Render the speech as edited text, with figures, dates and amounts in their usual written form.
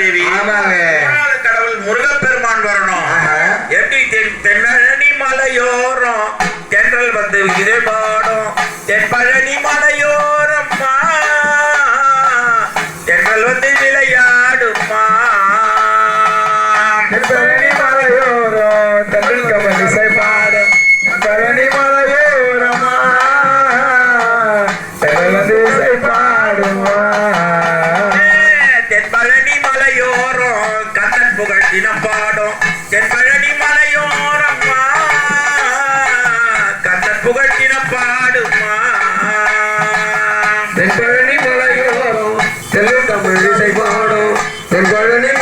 தேவி. கடவுள் முருகப்பெருமான் வரணும். எப்படி தென்பழனி மலையோரம் தென்றல் வந்து இதே பாடும். தென்பழனி மலையோரம்மா தென்றல் வந்து விளையாடுமா. தென்பழனி மலையோரம் தென்றல் கமல் இசை பாடும். தென்பழனி மலையோரமா தென்றல் வந்து இசை பாடுமா. தென்பழனி மலையோரம் கண்ணன் புகழ் தினம் பாடும். தென்பழனி மலையோரம்மா கண்ணன் புகழ் தினம் பாடுமா. தென்பழனி மலையோரம் தென்றல் கமல் இசை பாடும். தென்பழனி